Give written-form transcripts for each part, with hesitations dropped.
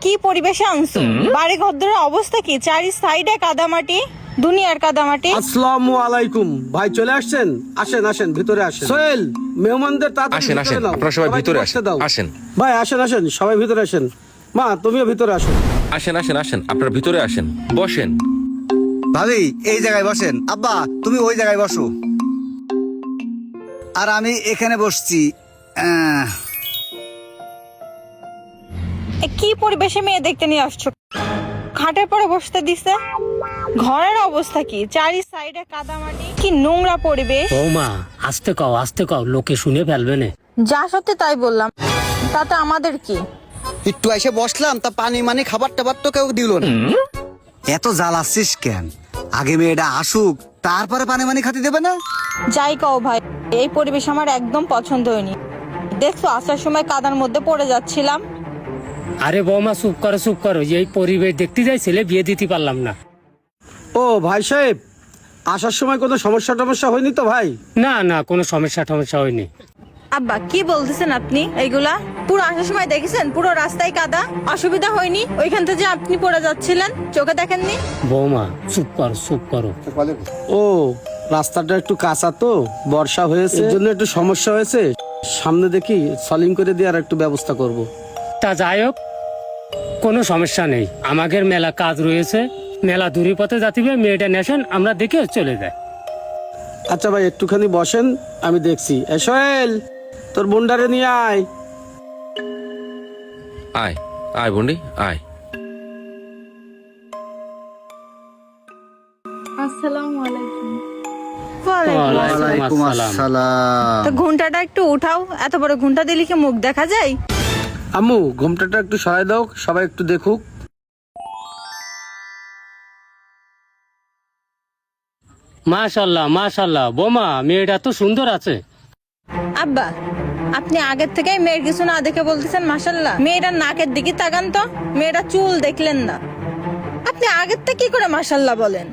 কি পরিবেশে আনছো? বাড়ি ঘরের অবস্থা কি? চারি সাইডে কাদামাটি, দুনিয়ার কাদামাটি। আসসালামু আলাইকুম ভাই, চলে আসছেন? আসেন আসেন, ভিতরে আসেন। সোহেল, মেহমানদের তাড়াতাড়ি আসেন আসেন, ভিতরে নাও। আপনারা সবাই ভিতরে বসতে আসেন। দাও। আসেন ভাই আসেন আসেন, সবাই ভিতরে আসেন। মা তুমিও ভিতরে আসো। আসেন আসেন আসেন, আপনারা ভিতরে আসেন, বসেন। ভাবি এই জায়গায় বসেন, আব্বা তুমি ওই জায়গায় বসো, আর আমি এখানে বসছি। কি পরিবেশে মেয়ে দেখতে নিয়ে আসছো? খাটের পরে বসতে দিছে। ঘরের অবস্থা কি? চারি সাইডে কাদামাটি, কি নোংরা পরিবেশ। বৌমা আস্তে কও, লোকে শুনে ফেলবে না। যা সত্যি তাই বললাম, তাতে আমাদের কি? একটু এসে বসলাম, তা পানি মানে খাবার টাবার তো কেউ দিল না। এত জ্বালাচ্ছিস কেন? আগে মেয়েটা আসুক, তারপরে পানি মানি খাতে দেবে না? যাই কও ভাই, এই পরিবেশ আমার একদম পছন্দ হয়নি। দেখছো আসার সময় কাদার মধ্যে পড়ে যাচ্ছিলাম। আরে বৌমা চুপ করো, এই পরিবেশ দেখতে যাই ছেলে বিয়ে দিতে পারলাম না। ও ভাই সাহেব, আসার সময় কোনো সমস্যা হয়নি তো ভাই? না কোনো সমস্যা হয়নি। আব্বা কি বলতেছেন আপনি এইগুলা? পুরো আসার সময় দেখেছেন পুরো রাস্তায় কাদা, অসুবিধা হয়নি? ওইখান থেকে যে আপনি পড়ে যাচ্ছিলেন চোখে দেখেননি? বৌমা চুপ করো। ও রাস্তাটা একটু কাঁচা তো, বর্ষা হয়েছে, এর জন্য একটু সমস্যা হয়েছে। সামনে দেখি সলিং করে দিয়ে আর একটু ব্যবস্থা করব। তা যাই হোক, কোনো সমস্যা নেই, আমাদের মেলা কাজ রয়েছে, মেলা দূরে পথে যাতিবে, মেয়েটা নেশন আমরা দেখে চলে যাই। আচ্ছা ভাই একটুখানি বসেন, আমি দেখছি। এ সোহেল, তোর বুন্ডারে নিয়ে আয়। আয় আয় বন্ডি, আয়। আসসালামু আলাইকুম। ওয়ালাইকুম আসসালাম। তো ঘুমটাটা একটু উঠাও, এত বড় ঘুমটা দিলে কি মুখ দেখা যায়? আম্মু ঘুমটাটা একটু সরাই দাও, সবাই একটু দেখুক। মাশাল্লাহ বৌমা, মেয়েটা তো সুন্দর আছে। আব্বা আপনি আগের থেকেই মেয়ের কিছু না দেখে বলতেছেন মাশাল্লাহ। মেয়েটার নাকের দিকে তাকান তো, মেয়েটা চুল দেখলেন না, আপনি আগের থেকে কি করে মাশাল্লাহ বলেন?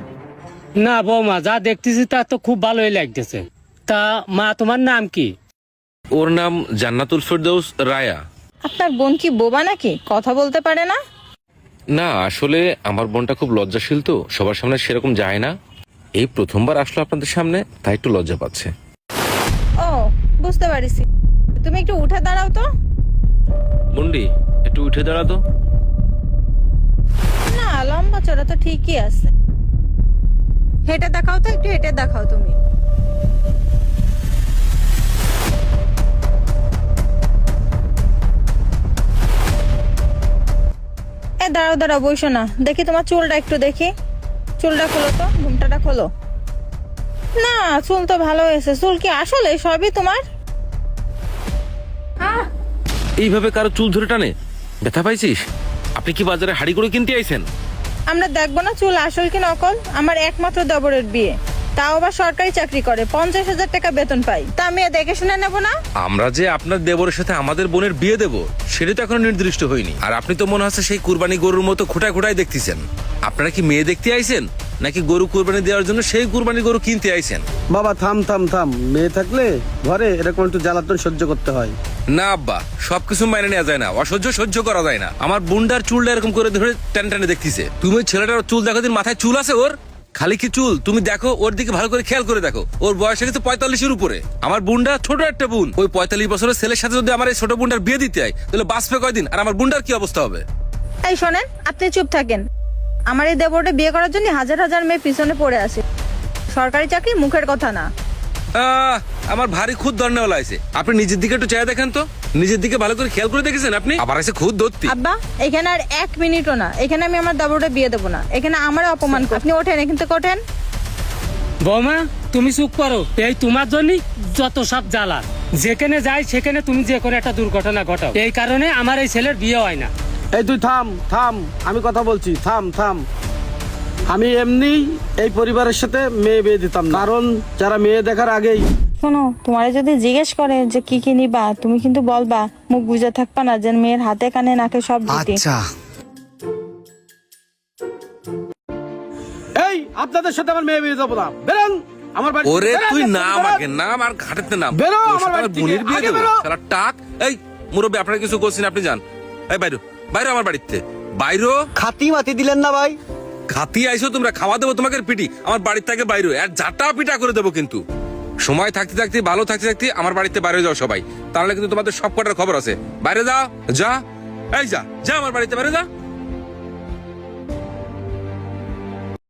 না বৌমা, যা দেখতেছি তা তো খুব ভালোই লাগতেছে। তা মা, তোমার নাম কি? ওর নাম জান্নাতুল ফেরদৌস রায়া। আপনার বোন কি বোবা নাকি, কথা বলতে পারে না? না আসলে আমার বোনটা খুব লজ্জাশীল, তো সবার সামনে সেরকম যায় না। এই প্রথমবার আসলো আপনাদের সামনে, তাই একটু লজ্জা পাচ্ছে। ও বুঝতে পারিছি। তুমি একটু উঠে দাঁড়াও তো। বন্ডি একটু উঠে দাঁড়াতো। না লম্বা চড়া তো ঠিকই আছে। হেঁটে দেখাও তো, একটু হেঁটে দেখাও তুমি। দাঁড়াও বইসো না, দেখি তোমার চুলটা একটু দেখি। চুলটা খোলো তো, ঘুমটাটা খোলো। না চুল তো ভালো হয়েছে। চুল কি আসলে সবই তোমার? এইভাবে কারো চুল ধরে টানে? ব্যথা পাইছিস? আপনি কি বাজারে হাড়ি করে কিনতে আইছেন? আমরা দেখবো না চুল আসল কি নকল? আমার একমাত্র দেবরের বিয়ে, তাও আবার সরকারি চাকরি করে, 50,000 টাকা বেতন পাই, তা আমি দেখে শুনে নেবো না? আমরা যে আপনার দেবরের সাথে আমাদের বোনের বিয়ে দেব সেটা তো এখনো নির্দিষ্ট হয়নি। আর আপনি তো মনে হচ্ছে সেই কুরবানি গরুর মতো খুঁটায় দেখতেছেন। আপনারা কি মেয়ে দেখতে আইছেন, নাকি গরু কুরবানি দেওয়ার জন্য সেই কুরবানি গরু কিনতে আইছেন? বাবা থাম, মেয়ে থাকলে ঘরে এরকম একটু জ্বালাতন সহ্য করতে হয়। না আব্বা, সবকিছু মাইনে নেওয়া যায় না, সহ্য করা যায় না। আমার বুন্ডার চুলটা এরকম করে ধরে টানে দেখতেছে। তুমি ওই ছেলেটার চুল দেখো, দিন মাথায় চুল আছে ওর, খালি কি চুল? তুমি দেখো ওর দিকে ভালো করে খেয়াল করে দেখো, ওর বয়স কিন্তু 45-এর উপরে। আমার বুন্ডা ছোট একটা বোন, ওই 45 বছরের ছেলের সাথে যদি আমার এই ছোট বুন্ডার বিয়ে দিতে হয়, তাহলে বাঁচবে কয়দিন? আর আমার বুন্ডার কি অবস্থা হবে? এই শোনেন, আপনি চুপ থাকেন। আমার এই দেবরটা বিয়ে করার জন্য হাজার মেয়ে পিছনে পড়ে আছে। সরকারি চাকরি মুখের কথা না। আমার ভারী খুদ ধরনেওয়ালা আছে। আপনি নিজের দিকে একটু চেয়ে দেখেন তো, নিজের দিকে ভালো করে খেয়াল করে দেখেছেন আপনি? আবার এসে খুদ ধরতি। আব্বা এখানে আর 1 মিনিটও না, এখানে আমি আমার দেবরটা বিয়ে দেবো না। এখানে আমার অপমান করে আপনি ওঠেন, এখান থেকে ওঠেন। বৌমা তুমি চুপ করো, এই তোমার জন্যই যত সব জ্বালা। যেখানে যাই সেখানে তুমি যে কোনো একটা দুর্ঘটনা ঘটাও, এই কারণে আমার এই ছেলের বিয়ে হয় না। এই তুই থাম, আমি কথা বলছি। থাম। আমি এমনি এই পরিবারের সাথে মেয়ে বিয়ে দিতাম না, কারণ যারা মেয়ে দেখার আগেই। শোনো, তোমারে যদি জিজ্ঞেস করে যে কি নিবা, তুমি কিন্তু বলবা, মুখ বুঝে থাকবা না, যে মেয়ের হাতে কানে নাকে সব দিতে। আচ্ছা এই আপনাদের সাথে আমার মেয়ে বিয়ে দেবো না, বেরোন আমার বাড়ি। ওরে তুই বেরোন, নাম বেরোন। আগে নাম, আর ঘাটেতে নাম। বেরো তোর আমার সাথে বাড়ি আমার বোনের থেকে, বিয়ে আগে দেবো? বেরো। শালা টাক। এই মুরব্বি, আপনারা কিছু করছেন, আপনি যান। এই বাইরো বাইরো আমার বাড়িতে বাইরো। খাতি মাতি দিলেন না ভাই? খাতি আইসো তোমরা, খাওয়া দেবো তোমাকে পিটি আমার বাড়ির থেকে বাইরে আর জাটা পিটা করে দেবো। কিন্তু সময় থাকতে থাকতে ভালো থাকতে থাকতে আমার বাড়িতে বাইরে যাও সবাই, তাহলে কিন্তু তোমাদের সব কটার খবর আছে। বাইরে যাও, যা, এই যা যা আমার বাড়িতে বাইরে যা।